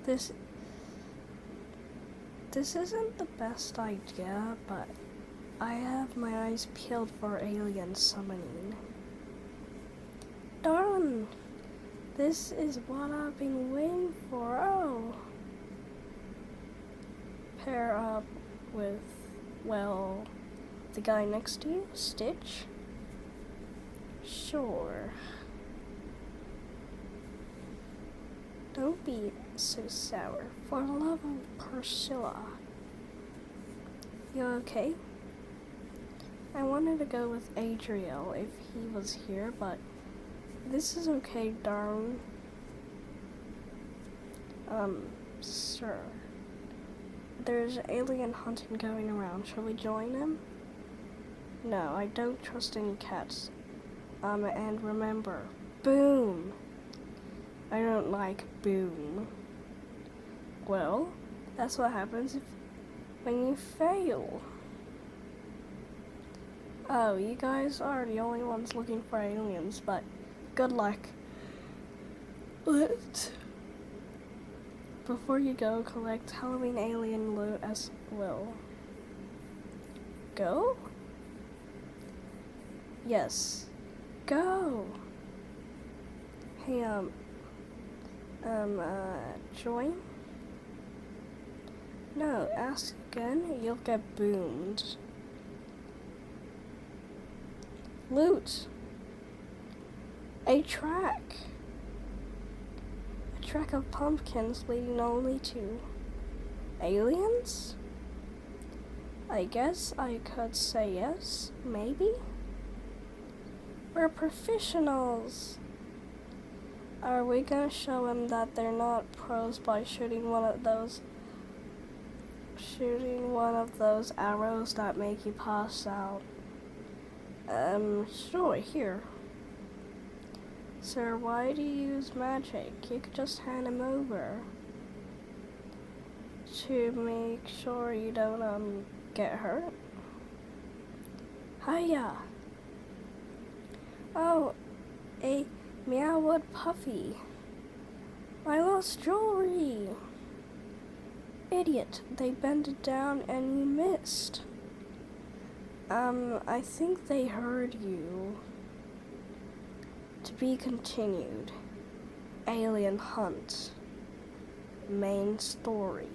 This isn't the best idea, but I have my eyes peeled for alien summoning. Darling, this is what I've been waiting for. Oh. Pair up with, well, the guy next to you, Stitch? Sure. Don't be so sour. For the love of Priscilla. You okay? I wanted to go with Adriel if he was here, but this is okay, darling. Sir. There's alien hunting going around. Shall we join him? No, I don't trust any cats. And remember, boom! I don't like boom. Well, that's what happens when you fail. Oh, you guys are the only ones looking for aliens, but good luck. Before you go, collect Halloween alien loot as well. Go? Yes. Go! Hey, join? No, ask again, you'll get boomed. Loot! A track! A track of pumpkins leading only to aliens? I guess I could say yes, maybe? We're professionals! Are we gonna show them that they're not pros by shooting one of those arrows that make you pass out? Sure, here. Sir, why do you use magic? You could just hand him over. To make sure you don't, get hurt. Hiya! Oh, a Meowwood puffy. My lost jewelry! Idiot, they bent it down and you missed. I think they heard you. To be continued. Alien Hunt. Main story.